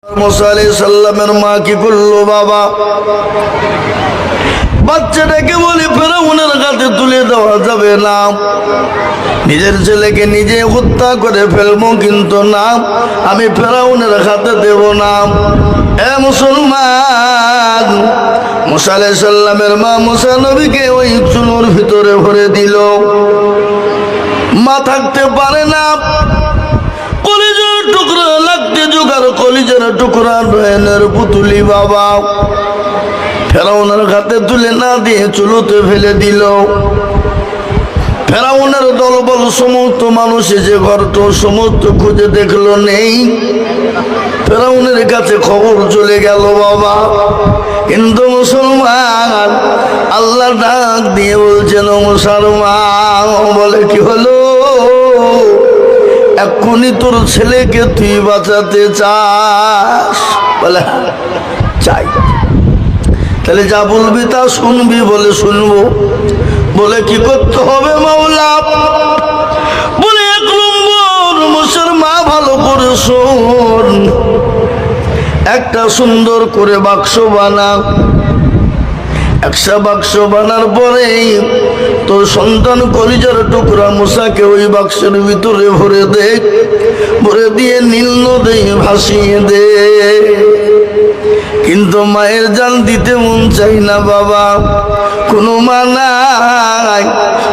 मूसा अलैहिस्सलामेर मा की করলো বাবা বাচ্চাটাকে বলে ফেরাউনের হাতে তুলে দেওয়া যাবে না, নিজের ছেলেকে নিজে হত্যা করে ফেলবো, কিন্তু না, আমি ফেরাউনের হাতে দেব না। এ মুসলমান, मूसा अलैहिस्सलामेर মা मूसा নবীকে ওই চুলোর ভিতরে ভরে দিল। মা থাকতে পারে না, কলিজার টুকরা লাগতে জোগাড়, কলিজার টুকরা নয়নের পুতুলি বাবা ফেরাউনের হাতে তুলে না দিয়ে চুলোতে ফেলে দিল। ফেরাউনের দলবল সমস্ত মানুষ এসে ঘরট সমস্ত খুঁজে দেখলো নেই। ফেরাউনের কাছে খবর চলে গেল বাবা, কিন্তু মুসলমান আল্লাহ ডাক দিয়ে বলছেন, মুসলমান বলে কি হলো, এক্ষুনি তোর ছেলেকে তুই বাঁচাতে চাস? বলে চাই। তাহলে যা বলবি তা শুনবি? বলে শুনবো। বলে কি করতে হবে মাওলা? বলে এক নম্বর, মুসলমান ভালো করে শোন, একটা সুন্দর করে বাক্স বানা। একটা বাক্স বানার পরে তোর সন্তান কলিজার টুকরা মুসাকে ওই বাক্সের ভিতরে ভরে দে, ভরে দিয়ে নীল নদে ভাসিয়ে দে। কিন্তু মায়ের জান দিতে মন চাই না বাবা, কোনো মা নাই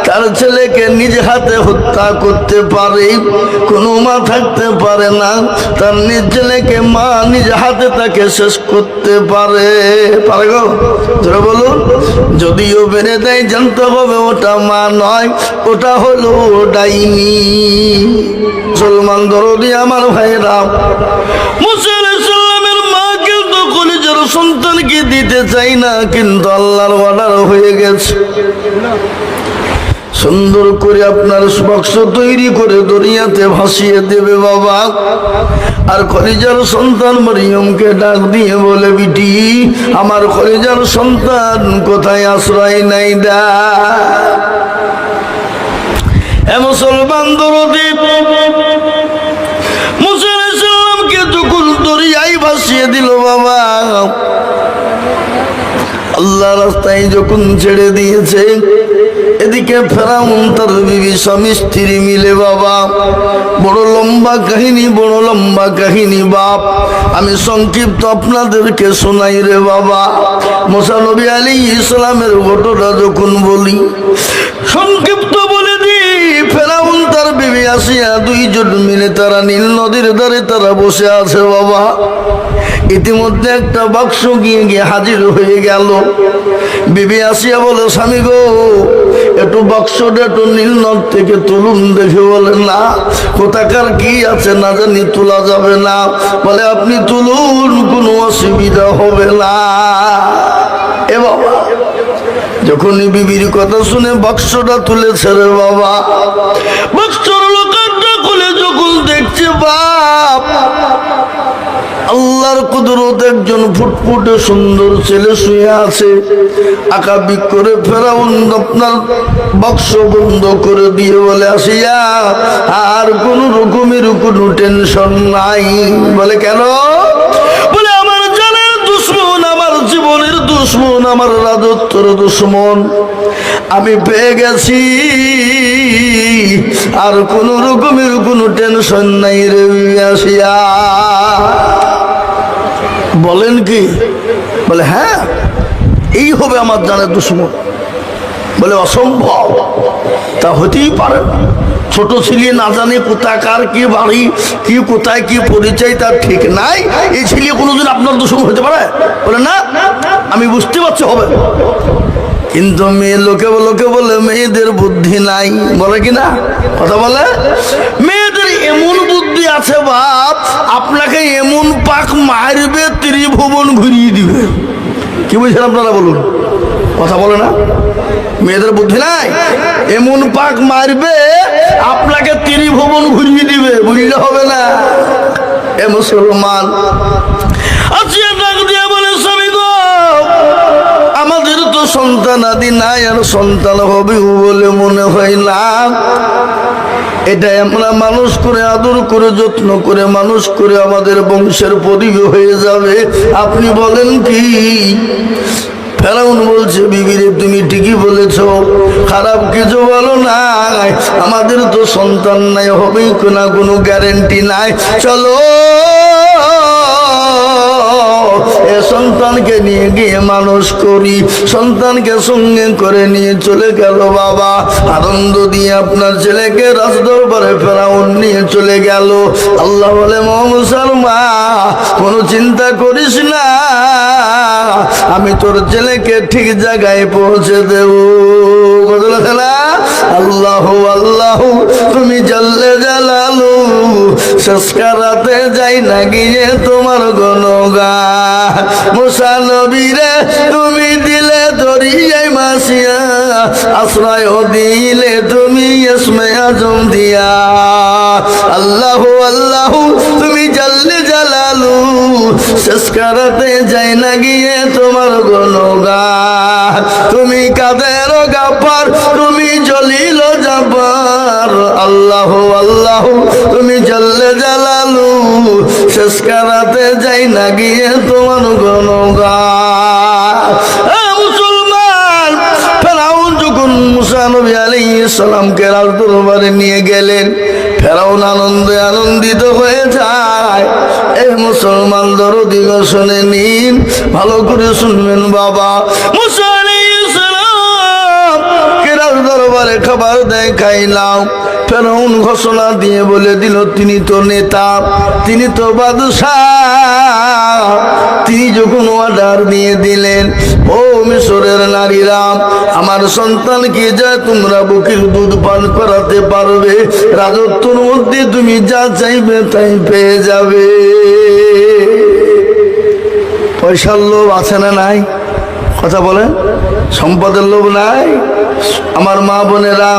তার ছেলেকে নিজ হাতে হত্যা করতে পারে, কোনো মা থাকতে পারে না তার নিজ ছেলেকে মা নিজ হাতে তাকে শেষ করতে পারে। পারে গো? ধরে বলুন, যদিও বেড়ে দেয় জানতে হবে ওটা মা নয়, ওটা হলো ডাইনি। মুসলমান দরদি আমার ভাইরা, মুসা আলাইহিসসালামের মা কিন্তু কলিজার সন্তানকে দিতে চাই না, কিন্তু আল্লাহর অর্ডার হয়ে গেছে। সুন্দর করে আপনার বাক্স তৈরি করে দরিয়াতে ভাসিয়ে দেবে বাবা। আর কলিজার সন্তান মরিয়মকে ডাক দিয়ে বলে, বিটি আমার কলিজার সন্তান কোথায় আশ্রয় নাই দা। এ মুসলমান দরদি, মুসা আলাইহিস সালামকে যখন দরিয়ায় ভাসিয়ে দিল বাবা, আল্লাহ রাস্তায় যখন ছেড়ে দিয়েছে, এদিকে ফেরাউন তার বিবি স্বামী স্ত্রী মিলে বাবা, বড় লম্বা কাহিনী, বড় লম্বা কাহিনী বাপ, আমি সংক্ষিপ্ত আপনাদেরকে শোনাই রে বাবা। মুসা নবী আলাইহিস সালামের ঘটনা যখন বলি, সংক্ষিপ্ত বলে দিই, ফেরাউন তার বিবি আসিয়া দুইজন মিলে তারা নীল নদীর ধারে তারা বসে আছে বাবা। ইতিমধ্যে একটা বাক্স গিয়ে গিয়ে হাজির হয়ে গেল। বিবি আসিয়া বলে, স্বামী গো, একটু বাক্সটা একটু নীল নদ থেকে তুলুন দেখে। বলে না, কোথাকার কি আছে না জানি, তোলা যাবে না। বলে আপনি তুলুন, কোনো অসুবিধা হবে না। এ বাবা, যখনই বিবির কথা শুনে বাক্সটা তুলেছে রে বাবা, বাক্সর লোকারটা খুলে যখন দেখছে বাপ, আল্লাহর কুদরত, একজন ফুটফুটে সুন্দর ছেলে শুয়ে আছে। আকাবি করে ফেরাউন আপনার বাক্স বন্ধ করে দিয়ে বলে, আসিয়া আর কোন রকমের কোনো টেনশন নাই। বলে কেন? বলে আমার জানের দুশ্মন, আমার জীবনের দুশ্মন, আমার রাজত্বের দুশ্মন আমি পেয়ে গেছি, আর কোন রকমের কোনো টেনশন নাই রে। আসিয়া বলেন কি? বলে হ্যাঁ, এই হবে আমার জানের দুশ্মন। বলে অসম্ভব, তা হতেই পারে না। ছোট ছেলে না জানে কোথাকার কি বাড়ি, কি কোথায় কি পরিচয় তার ঠিক নাই, এই ছেলে কোনোদিন আপনার দুশ্মন হতে পারে? বলে না, আমি বুঝতে পারছি হবে। কিন্তু মেয়ে লোকে বলে মেয়েদের বুদ্ধি নাই, বলে কি না? কথা বলে, মেয়েদের এমন বুদ্ধি আছে বাপ, আপনাকে এমন পাক মারবে, ত্রিভুবন ঘুরিয়ে দিবে। কি বলছেন আপনারা বলুন? কথা বলে না? মেয়েদের বুদ্ধি নাই, এমন পাক মারবে আপনাকে ত্রিভুবন ঘুরিয়ে দিবে, বুঝলে হবে না। এ মুসলমান আচ্ছা ডাক দিয়ে বলে, স্বামী গো, আমাদের তো সন্তান আদি নাই, আর সন্তান হবে বলে মনে হয় না। এটাই আমরা মানুষ করে আদর করে যত্ন করে মানুষ করে আমাদের বংশের পরিবে হয়ে যাবে। আপনি বলেন কি? ফেরাউন বলছে, বিবিরে তুমি ঠিকই বলেছ, খারাপ কিছু বলো না, আমাদের তো সন্তান নাই, হবেই না, কোনো গ্যারেন্টি নাই, চলো এ সন্তানকে নিয়ে গিয়ে মানুষ করি। সন্তানকে সঙ্গে করে নিয়ে চলে গেল বাবা, আনন্দ দিয়ে আপনার ছেলেকে রাজদরবারে ফেরাউন নিয়ে চলে গেল। আল্লাহ বলে, মুসলমান কোনো চিন্তা করিস না, আমি তোর ছেলেকে ঠিক জায়গায় পৌঁছে দেব। আল্লাহ আল্লাহ তুমি জাল্লে জালালু, শেষ রাতে যাই না গিয়ে তোমার গুণগান। মুসা নবীরে তুমি দিলে দরিয়ায় মাসিয়া, আশ্রয় দিলে তুমি ইসমে আজম দিয়া। আল্লাহ আল্লাহ তুমি জাল্লে জালালু, শেষ রাতে যাই না গিয়ে তোমার গুণগান। তুমি কাদের গাফার, তুমি জলিল জাবার। আল্লাহ আল্লাহ তুমি জাল্লে জালালু, শেষ রাতে যাই না গিয়ে তোমার গুণগান। মুসলমান, ফেরাউন যখন মুসা নবী আলাইহিস সালামকে রাজদরবারে নিয়ে গেলেন, ফেরাউন আনন্দিত হয়ে যায়। এই মুসলমান দরদি শুনে নিন, ভালো করে শুনবেন বাবা। মুসা আলাইহিস সালাম কে রাজদরবারে খাবার দেয়, খাইলাম। ফেরাউন ঘোষণা দিয়ে বলে দিল, তিনি তো নেতা, তিনি তো বাদশাহ। তিনি যখন অর্ডার দিয়ে দিলেন, ও মিশরের নারীরা, আমার সন্তানকে যা তোমরা বুকের দুধ পান করাতে পারবে, রাজত্বর মধ্যে তুমি যা চাইবে তাই পেয়ে যাবে। পয়সার লোভ আছে না নাই? কথা বলেন, সম্পদের লোভ নাই? আমার মা বোনেরা,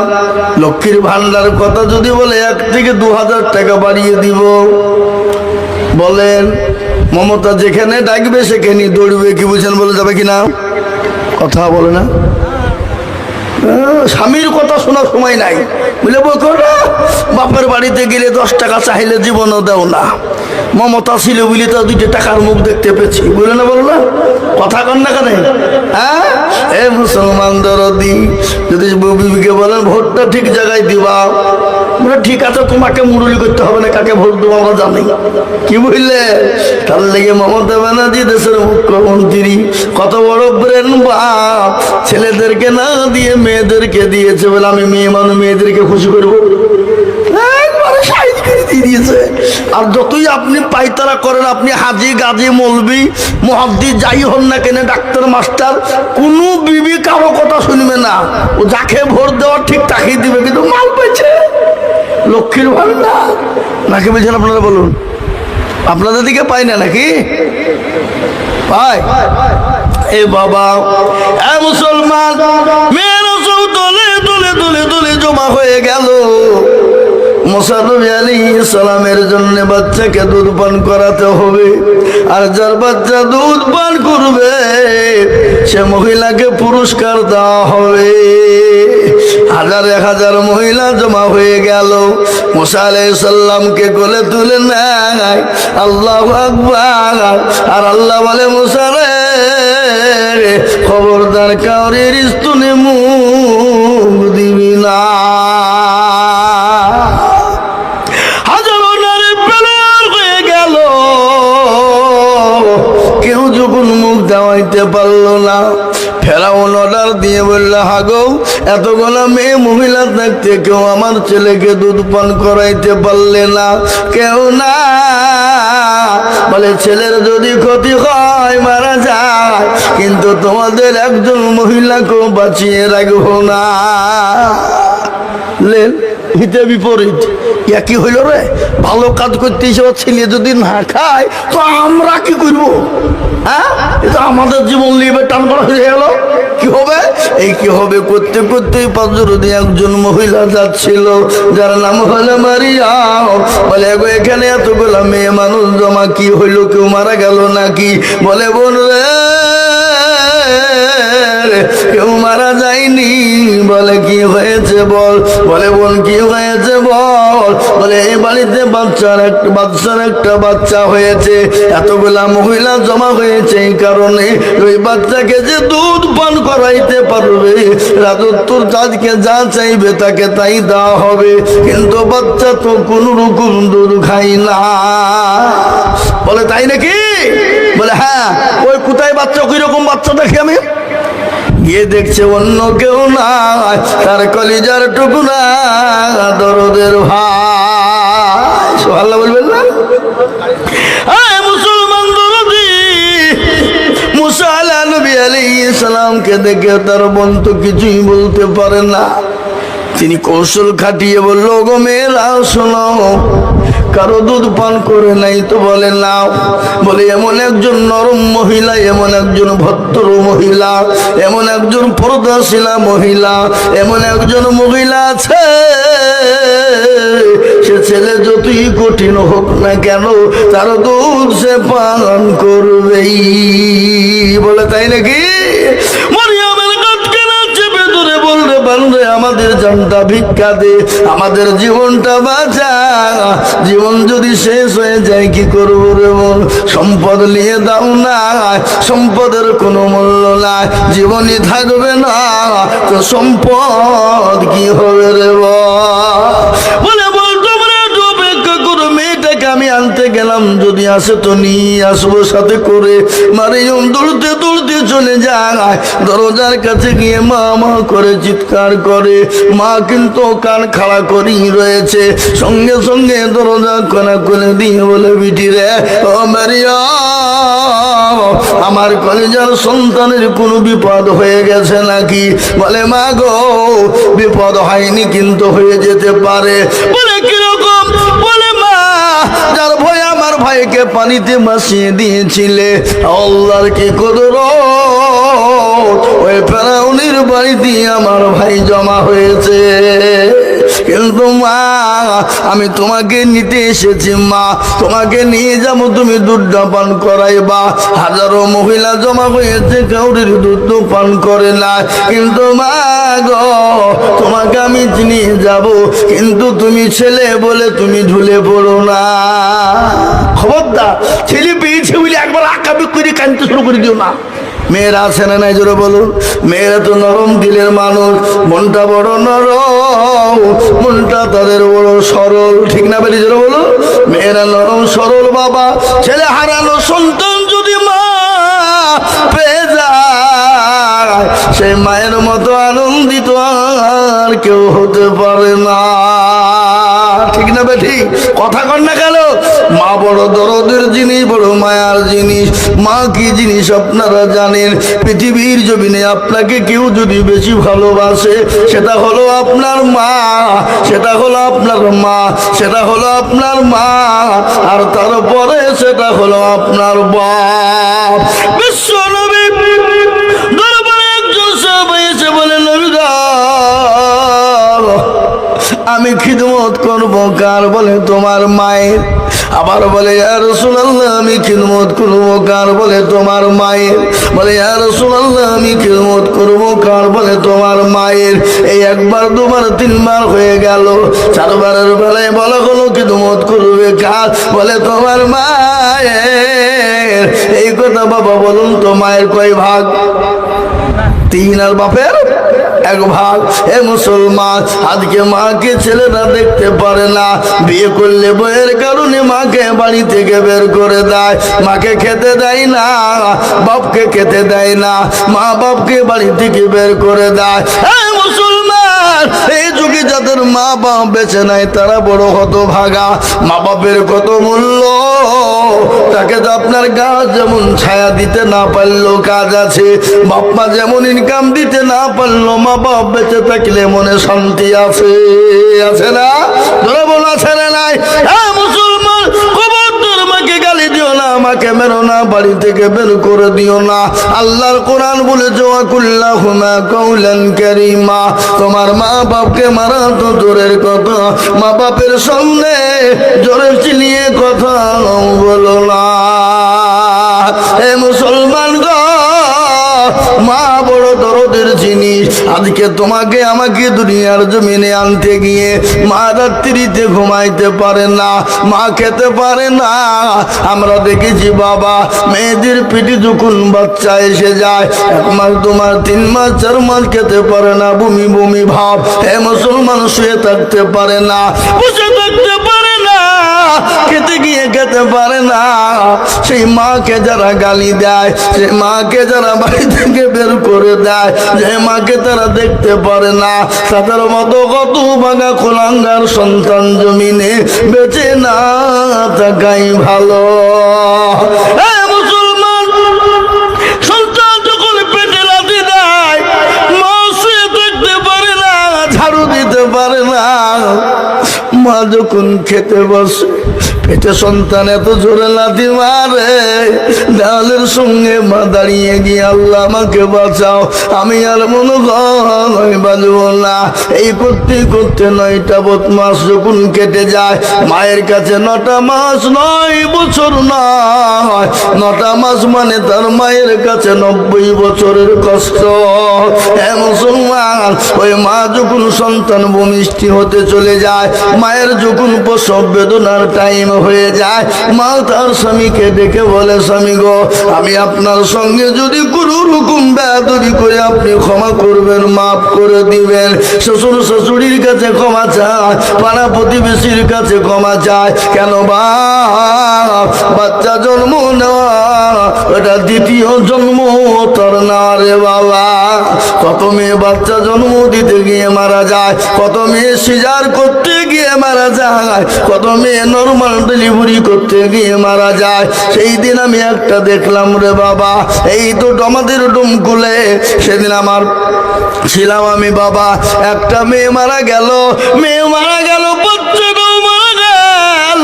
লক্ষ্মীর ভান্ডার কথা যদি বলে 1 থেকে 2000 টাকা বাড়িয়ে দিব, বলেন মমতা যেখানে ডাকবে সেখানে দৌড়বে, কি বুঝেন? বলে যাবে কিনা? কথা বলে না। স্বামীর কথা শোনার সময় নাই, বুঝলে বলছো না? বাপের বাড়িতে গেলে 10 টাকা চাইলে জীবনও দেও না। মমতা ছিল বলে তো 2 টাকার মুখ দেখতে পেয়েছি, বুঝলে না? বলো না, কথা কন না কেন? হ্যাঁ, এ মুসলমান দরদি, যদি বিবিকে বলেন ভোটটা ঠিক জায়গায় দিবা, ঠিক আছে, তোমাকে মুরুলি করতে হবে না, কাকে ভোট দেবো আমরা জানি, কি বুঝলে? তার লেগে মমতা ব্যানার্জি দেশের মুখ্যমন্ত্রী, কত বড় ব্রেন বাপ, ছেলেদেরকে না দিয়ে মেয়েদেরকে দিয়েছে বলে আমি মেয়ে মানুষ, মেয়েদেরকে খুশি করবো, দিয়েছে। আর যতই আপনি পাইতারা করেন, আপনি হাজি গাজী মৌলবি মুহাদ্দিস যাই হন না কেন, ডাক্তার মাস্টার, কোনো বিবি কারো কথা শুনবে না, ও যাকে ভোট দেওয়ার ঠিক তাকেই দিবে, কিন্তু মাল পাইছে লক্ষ্মীর ভান্ডার। নাকি বলছেন আপনারা? বলুন, আপনাদের দিকে পাই না নাকি? পাই। এ বাবা, এ মুসলমান, মেয়েরা সব দলে দলে দলে দলে জমা হয়ে গেল। মুসা নবী আলাইহিস সালামের জন্য বাচ্চাকে দুধ পান করাতে হবে, আর যার বাচ্চা দুধ পান করবে সে মহিলাকে পুরস্কার দেওয়া হবে। 1000 মহিলা জমা হয়ে গেল, মুসা আলাইহিস সালামকে কোলে তুলে নেয়। আল্লাহু আকবার। আর আল্লাহ বলে, মুসা রে, খবরদার কাউরির স্তনে মুখ দিবি না। কেউ যখন মুখ দেওয়াইতে পারলো না, ফেরাউন অর্ডার দিয়ে বলল, হাগো, এতগুলো মেয়ে মহিলা থাকতে কেউ আমার ছেলেকে দুধ পান করাইতে পারলে না? কেউ না। বলে, ছেলের যদি ক্ষতি হয়, মারা যায়, কিন্তু তোমাদের একজন মহিলাকেও বাঁচিয়ে রাখবো না। লেন, হিতে বিপরীত, একই হইল রে। ভালো কাজ করতে এসে ছেলে যদি না খায় তো আমরা কি করবো? হ্যাঁ, এটা আমাদের জীবন নিয়ে টান করা হয়ে গেল, কি হবে? এই কি হবে করতে করতে পাঁচজোর দিয়ে একজন মহিলা যাচ্ছিল, যার নাম হলো মারিয়া। বলে, গো, এখানে এতগুলা মেয়ে মানুষ জমা, কি হইল? কেউ মারা গেল নাকি? বলে, বোন রে, কেউ মারা যায়নি। বলে, কি হয়েছে বল? বলে, বোন, কি হয়েছে বল? বলে এই বাড়িতে বাচ্চার একটা বাচ্চা হয়েছে, এতগুলা মহিলা জমা হয়েছে এই কারণে ওই বাচ্চাকে যে দুধ পান করাইতে পারবে রাজত্বর তাজকে যা চাইবে তাকে তাই দেওয়া হবে। কিন্তু বাচ্চা তো কোন রকম দুধ খাই না। বলে তাই নাকি? বলে হ্যাঁ। ওই কোথায় বাচ্চা, ওই রকম বাচ্চা দেখি আমি। গিয়ে দেখছে অন্য কেউ না, তার কলিজার টুকরা দরদের ভাই। সুবহানাল্লাহ বলবেন না? মুসলমান দরদি মুসা নবী আলাইহিস সালামকে দেখে তার বোন তো কিছুই বলতে পারে না। তিনি কৌশল খাটিয়ে বলল, গো মেয়েরা শোনো, কারো দুধ পান করে নাই তো বলে নাও। বলে এমন একজন নরম মহিলা, এমন একজন ভদ্র মহিলা, এমন একজন পর্দাশীলা মহিলা, এমন একজন মহিলা আছে, সে ছেলে যতই কঠিন হোক না কেন তার দুধ সে পান করবেই। বলে তাই নাকি? বলবে আমাদের জানটা ভিক্ষা দে, আমাদের জীবনটা বাঁচা। জীবন যদি শেষ হয়ে যায় কি করবো রে বোন? সম্পদ নিয়ে দাও না, সম্পদের কোনো মূল্য নাই। জীবনই থাকবে না তো সম্পদ কি হবে রে বলে আমি আনতে গেলাম, যদি আসে তো নিয়ে আসবো সাথে করে। মারিয়ম দৌড়তে দৌড়তে চলে যায়, দরজার কাছে গিয়ে মা মা করে চিৎকার করে। মা কিন্তু কান খাড়া করেই রয়েছে। সঙ্গে সঙ্গে দরজা কোনা খুলে দিয়ে বলে, বিটি রে, ও মারিয়ম, আমার কলেজার সন্তানের কোনো বিপদ হয়ে গেছে নাকি? বলে মা গো, বিপদ হয়নি কিন্তু হয়ে যেতে পারে। বলে কিরকম? বলে মা, যার ভয় আমার ভাইকে পানিতে ভাসিয়ে দিয়েছিলে, আল্লাহর কি কদর, ওই ফেরাউনের বাড়িতে আমার ভাই জমা হয়েছে। কিন্তু মা, আমি তোমাকে নিতে এসেছি মা, তোমাকে নিয়ে যাবো, তুমি দুধটা পান করাইবা। হাজারো মহিলা জমা হয়েছে, কাউরির দুধ পান করে না। কিন্তু মা গো, তোমাকে আমি নিয়ে যাব, কিন্তু তুমি ছেলে বলে তুমি ঝুলে পড়ো না। খবরদার, ছেলে পেয়েছে বলে একবার আঁকাবি করে কাঁদতে শুরু করে দিও না। মেয়েরা আছে না নাই জোরে বলুন? মেয়েরা তো নরম দিলের মানুষ, মনটা বড় নরম, মনটা তাদের বড় সরল, ঠিক না বেরি জোরে বলুন? মেয়েরা নরম সরল। বাবা, ছেলে হারানো সন্তান যদি মা পেয়ে যায়, সেই মায়ের মতো আনন্দিত আর কেউ হতে পারে না, ঠিক না বেঠি? কথা কন না কেন? মা বড় দরদের জিনিস, বড় মায়ার জিনিস। মা কি জিনিস আপনারা জানেন? পৃথিবীর জমিনে আপনাকে কেউ যদি বেশি ভালোবাসে, সেটা হলো আপনার মা, সেটা হলো আপনার মা, সেটা হলো আপনার মা, আর তারপরে সেটা হলো আপনার বাপ। বিশ্ব নবী দরবারে একজন সাহাবী এসে বলে, নবী গো, আমি খিদমত করব কার? বলে তোমার মায়ের। আবার বলে, ইয়া রাসূলুল্লাহ, আমি খিদমত করব কার? বলে তোমার মায়ের। বলে, ইয়া রাসূলুল্লাহ, আমি খিদমত করব কার? বলে তোমার মায়ের। এই একবার দুবার তিনবার হয়ে গেল, চারবারের বেলায় বলা হলো খিদমত করবে কার? বলে তোমার মায়ের। এই কথা বাবা বলুন তো, মায়ের কয় ভাগ? 3 আর বাপের 1 ভাগ। হে মুসলমান, আজকে মাকে ছেলেরা দেখতে পারে না। বিয়ে করলে বইয়ের কারণে মাকে বাড়ি থেকে বের করে দেয়, মাকে খেতে দেয় না, বাপকে খেতে দেয় না, মা বাপকে বাড়ি থেকে বের করে দেয়। হে মুসলমান, এই যুগে যাদের মা বাপ বেঁচে নাই তারা বড় হতভাগা। মা বাপের কত মূল্য, তাকে তো আপনার গাছ যেমন ছায়া দিতে না পারলেও কাজ আছে, বাপ মা যেমন ইনকাম দিতে না পারলো, মা বাপ বেঁচে থাকলে মনে শান্তি আছে, আছে না? ধরে বলো আছে না নাই? হ্যাঁ মুসলমান, খবরদার মাকে গালি দিও না, মাকে মেরো না, বাড়ি থেকে বের করে দিও না। আল্লাহর কোরআন বলেছে, ওয়াকুল্লাহুমা কাউলান কারীমা। তোমার মা বাপকে মারা তো দূরের কথা, মা বাপের সামনে জোরে চিনিয়ে কথা বলো না। হে মুসলমান গো, মা বড় দরদের জিনিস। আজকে তোমাকে আমাকে দুনিয়ার জমিনে আনতে গিয়ে মা রাত্রিতে ঘুমাইতে পারে না, মা খেতে পারে না। আমরা দেখেছি বাবা মেয়েদের পিঠে যখন বাচ্চা এসে যায় 1 মাস 2 মাস 3 মাস 4 মাস খেতে পারে না, বমি বমি ভাব। হে মুসলমান, শুয়ে থাকতে পারে না, বসে থাকতে পারে না, খেতে গিয়ে খেতে পারে না। সেই মাকে যারা গালি দেয়, সেই মাকে যারা বাড়ি থেকে বের করে দেয়, যে মাকে তারা দেখতে পারে না, তাদের মতো কত ভাগা কুলাঙ্গার সন্তান জমিনে বেঁচে না থাকাই ভালো। মুসলমান, সন্তান যখন পেটে লাথি দেয়, মা শুয়ে থাকতে পারে না, ঝাড়ু দিতে পারে না। মা যখন খেতে বসে, পেটে সন্তান এত জোরে লাথি মারে, দেওয়ালের সঙ্গে মা দাঁড়িয়ে গিয়ে আল্লাহ আমাকে বাঁচাও, আমি আর মনে হয় বাঁচবো না। এই করতে করতে 9টা মাস যখন কেটে যায়, মায়ের কাছে 9টা মাস 9 বছর নয়, 9টা মাস মানে তার মায়ের কাছে 90 বছরের কষ্ট। হ্যাঁ মুসলমান, ওই মা যখন সন্তান ভূমিষ্ঠ হতে চলে যায়, মায়ের যখন প্রসব বেদনার টাইম হয়ে যায়, মা তার স্বামীকে ডেকে বলে, স্বামী গো, আমি আপনার সঙ্গে যদি কোনো রকম বেয়াদবি করে আপনি ক্ষমা করবেন, মাফ করে দিবেন। শ্বশুর শাশুড়ির কাছে ক্ষমা চায়, পাড়া প্রতিবেশীর কাছে ক্ষমা চায়। কেন বাচ্চা জন্ম নেওয়া এটা দ্বিতীয় জন্ম তার না রে বাবা। কত মেয়ে বাচ্চা জন্ম দিতে গিয়ে মারা যায়, কত মেয়ে সিজার করতে গিয়ে মারা যায়, কত মেয়ে নরমাল ডেলিভারি করতে গিয়ে মারা যায়। সেই দিন আমি একটা দেখলাম রে বাবা, এই তো আমাদের ডুমকুলে সেদিন আমার ছিলাম আমি বাবা, একটা মেয়ে মারা গেল, মেয়ে মারা গেল, বাচ্চাটাও মারা গেল,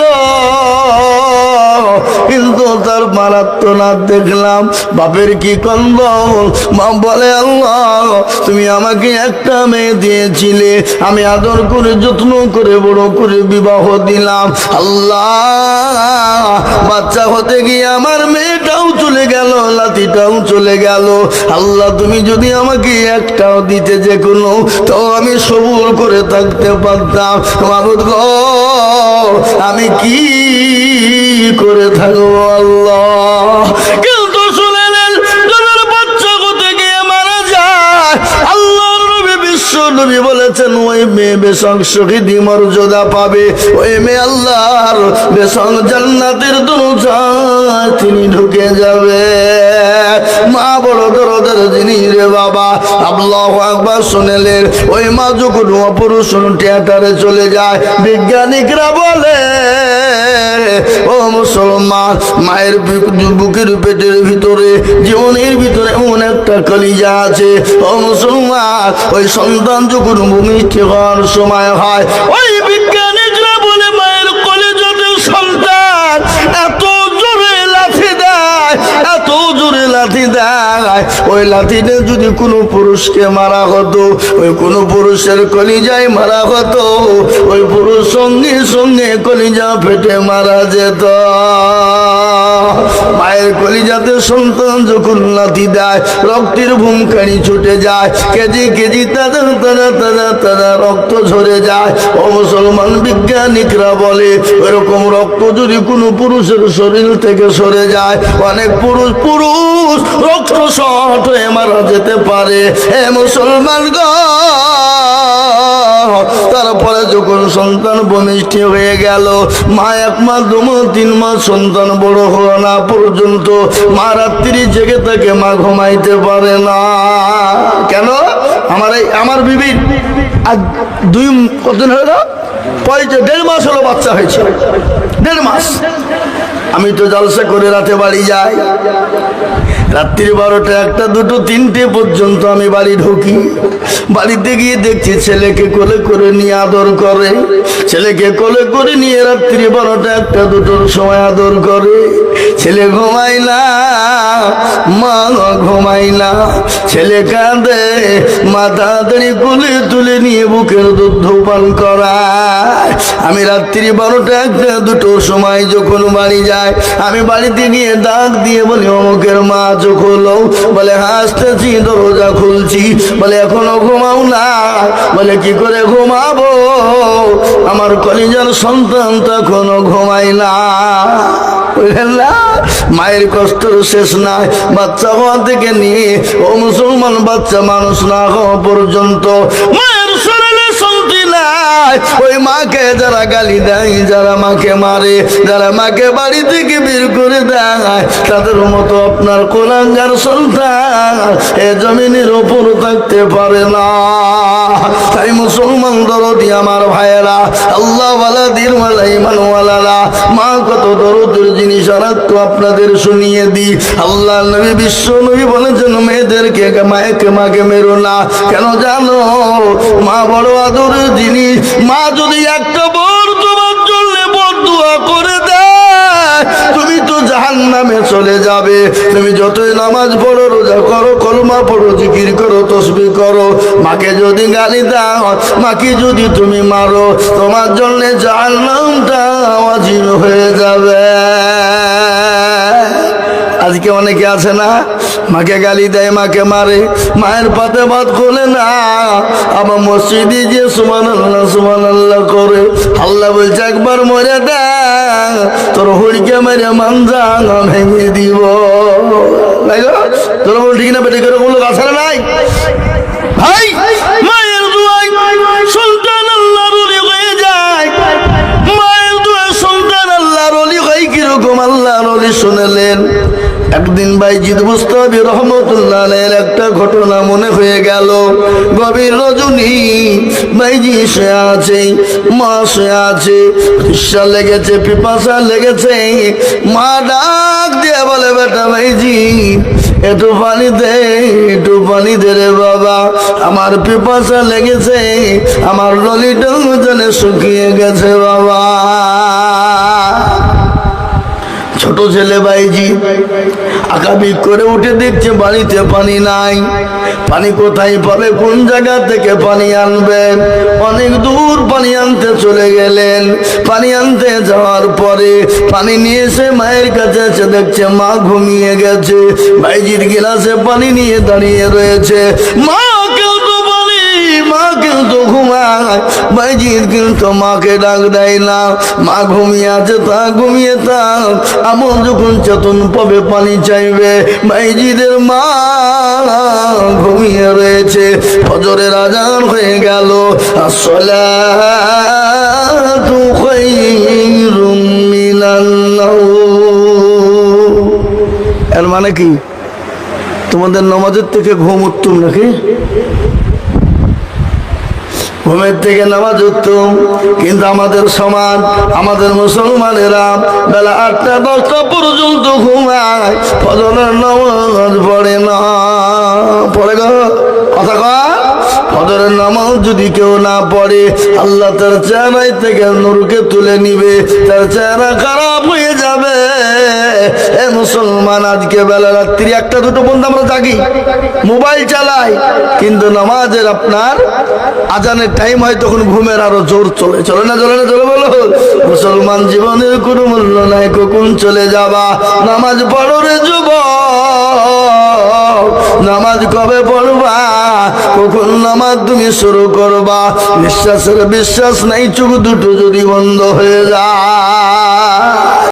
কিন্তু তার মারাত্মনাথ দেখলাম বাপের কি কন্দ। মা বলে, আল্লাহ তুমি আমাকে একটা মেয়ে দিয়েছিলে, আমি আদর করে যত্ন করে বড় করে বিবাহ দিলাম। আল্লাহ, বাচ্চা হতে গিয়ে আমার মেয়েটাও চলে গেল, লাতিটাও চলে গেল। আল্লাহ, তুমি যদি আমাকে একটাও দিতে যে কোনো, তো আমি সবুর করে থাকতে পারতাম। মাবুদ গো, আমি কি করে থাকবো আল্লাহ। কিন্তু শুনেলেন, যাদের বাচ্চা হতে গিয়ে মারা যায়, আল্লাহর নবী বিশ্ব নবী বলেছেন, ওই মেয়ে বেশক শহীদি মর্যাদা পাবে, ওই মেয়ে আল্লাহর বেশক জান্নাতের দরজায় তিনি ঢুকে যাবে। মা বড় দরদের জিনিস রে বাবা। আল্লাহু আকবার শুনেলেন, ওই মা যখন অপারেশন থিয়েটারে চলে যায়, বিজ্ঞানিকরা বলে, ও মুসলমান, মায়ের বুকের পেটের ভিতরে, জীবনের ভিতরে এমন একটা কলিজা আছে। ও মুসলমান, ওই সন্তান যখন ভূমিষ্ঠ হওয়ার সময় হয়, ওই বিজ্ঞানিকরা বলে মায়ের কলিজাতে সন্তান এত জোরে লাথি দেয়, এত জোরে লাথি দেয়, ওই লাথিতে যদি কোনো পুরুষকে মারা হতো, ওই কোনো পুরুষের কলিজায় মারা হতো, ওই পুরুষ সঙ্গে সঙ্গে কলিজা ফেটে মারা যেত। মায়ের কলিজাতে সন্তান যখন লাথি দেয়, রক্তের ভূমখানি ছুটে যায়, কেজি কেজি তাজা তাজা তাজা তাজা রক্ত ঝরে যায়। ও মুসলমান, বিজ্ঞানিকরা বলে, ওইরকম রক্ত যদি কোনো পুরুষের শরীর থেকে সরে যায়, অনেক পুরুষ রক্ত শর্ট হয়ে মারা যেতে পারে। হে মুসলমান গো, তারপরে যখন সন্তান ভূমিষ্ঠ হয়ে গেল, মা 1 মাস 2 মাস 3 মাস সন্তান বড় হলো না পর্যন্ত মা রাত্রি জেগে থাকে, মা ঘুমাইতে পারে না। কেন? আমার বিবির আজ 2 কতদিন হলো, 1.5 মাস হলো বাচ্চা হয়েছে, 1.5 মাস। আমি তো জলসা করে রাতে বাড়ি যাই, রাত্রি 12টা 1টা 2টো 3টে পর্যন্ত আমি বাড়ি ঢুকি। বাড়িতে গিয়ে দেখছি ছেলেকে কোলে করে নিয়ে আদর করে, ছেলেকে কোলে করে নিয়ে রাত্রি 12টা 1টা 2টোর সময় আদর করে। ছেলে ঘুমায় না, মা ঘুমাই না। ছেলে কাঁদে, মা তাড়াতাড়ি কোলে তুলে নিয়ে বুকের দুধ পান করায়। আমি রাত্রি 12টা 1টা 2টোর সময় যখন বাড়ি যাই, আমি বাড়িতে গিয়ে ডাক দিয়ে বলি অমুকের মা চোখ হলো, বলে হাসতেছি, দরজা খুলছি, বলে এখনো ঘুমাও না? বলে কি করে ঘুমাবো, আমার কলিজার সন্তান তখনও ঘুমাই না। বুঝলেন না? মায়ের কষ্ট শেষ নাই। বাচ্চা হওয়া থেকে নিয়ে ও মুসলমান বাচ্চা মানুষ না হওয়া পর্যন্ত মায়ের শরীরে শান্তি নাই। ওই মাকে যারা গালি দেয়, যারা মাকে মারে, যারা মাকে বাড়ি থেকে বের করে দেয়, তাদের মতো আপনার কোলাঙ্গার সন্তান এ জমিনের ওপর থাকতে পারে না। তাই মুসলমান দরদি আমার ভাইয়েরা, আল্লাহ ওয়ালা দিন ওয়ালা ইমান ওয়ালারা, মা কত দরদের জিনিস আর তো আপনাদের শুনিয়ে দিই। আল্লাহ নবী বিশ্ব নবী বলেছেন মেয়েদেরকে মাকে মেরো না। কেন জানো? মা বড় আদরের জিনিস। মা যদি একটা বার তোমার জন্য বদদুয়া করে দেয়, তুমি তো জাহান্নামে চলে যাবে। তুমি যতই নামাজ পড়ো, রোজা করো, কলমা পড়ো, জিকির করো, তাসবিহ করো, মাকে যদি গালি দাও, মাকে যদি তুমি মারো, তোমার জন্য জাহান্নামটা ওয়াজিব হয়ে যাবে। আজকে অনেকে আছে না, মাকে গালি দেয়, মাকে মারে, মায়ের পাতে ভাত খোলে না, আবার মসজিদে যে সুবহানাল্লাহ সুবহানাল্লাহ করে। আল্লাহ বলছে একবার মরে দেয়, তোর হরিকে মেরে মানজা ভেঙে দিব। তোর বল ঠিক না? বেটে করে কোনো কথা নাই ভাই। মায়ের দুয়ায় সন্তান আল্লাহর ওলি হয়ে যায়। মায়ের দুয়ায় সন্তান আল্লাহর ওলি হয়। কিরকম আল্লাহর ওলি শুনলেন? একদিন বাইজিদ বুস্তামি রহমতুল্লাহ আলাইহির একটা ঘটনা মনে হয়ে গেল। গভীর রজনী, বাইজি শুয়ে আছে, মা শুয়ে আছে, তৃষ্ণা লেগেছে, পিপাসা লেগেছে। মা ডাক দিয়ে বলে বেটা বাইজি একটু পানি দে, একটু পানি দে রে বাবা, আমার পিপাসা লেগেছে, আমার ললিটা যেন শুকিয়ে গেছে বাবা। ছোট ছেলে বাইজি আকাবিক করে উঠে দেখছে বাড়িতে পানি নাই। পানি কোথায় পাবে, কোন জায়গা থেকে পানি আনবে? অনেক দূর পানি আনতে চলে গেলেন। পানি আনতে যাওয়ার পরে পানি নিয়ে এসে মায়ের কাছে এসে দেখছে মা ঘুমিয়ে গেছে। বাইজির গিলাসে পানি নিয়ে দাঁড়িয়ে রয়েছে। মা কিন্তু পানি, মা কিন্তু ঘুমায়। বাইজির কিন্তু মাকে ডাক দেয় না। মা ঘুমিয়ে আছে, তা ঘুমিয়ে থাক, আমল যখন চেতন পাবে পানি চাইবে। বাইজিদের মা ঘুমিয়ে রয়েছে। ফজরের আজান হয়ে গেল। আসসালাতু খায়রুম মিনান নাওম। এর মানে কি? তোমাদের নামাজের থেকে ঘুম উত্তম নাকি? ঘুমের থেকে নামাজ উত্তম। কিন্তু আমাদের সমাজ, আমাদের মুসলমানেরা বেলা 8টা 10টা পর্যন্ত ঘুমায়, ফজরের নামাজ পড়ে না। পড়ে গো কথা কয়? ফজরের নামাজ যদি কেউ না পড়ে, আল্লাহ তার চেহারায় থেকে নূরকে তুলে নিবে, তার চেহারা খারাপ হয়ে যাবে। এ মুসলমান, আজকে বেলা রাত্রি 1টা 2টো পর্যন্ত আমরা জাগি, মোবাইল চালাই, কিন্তু নামাজের আপনার আজানের টাইম হয় তখন ঘুমের আরো জোর চলে। চলে না? চলে না? চলে বলো। মুসলমান জীবনের কোনো মূল্য নাই, কখন চলে যাবা। নামাজ পড়ো রে যুবক, নামাজ কবে পড়বা, কখন নামাজ তুমি শুরু করবা? বিশ্বাসের বিশ্বাস নাই, চোখ দুটো যদি বন্ধ হয়ে যায়।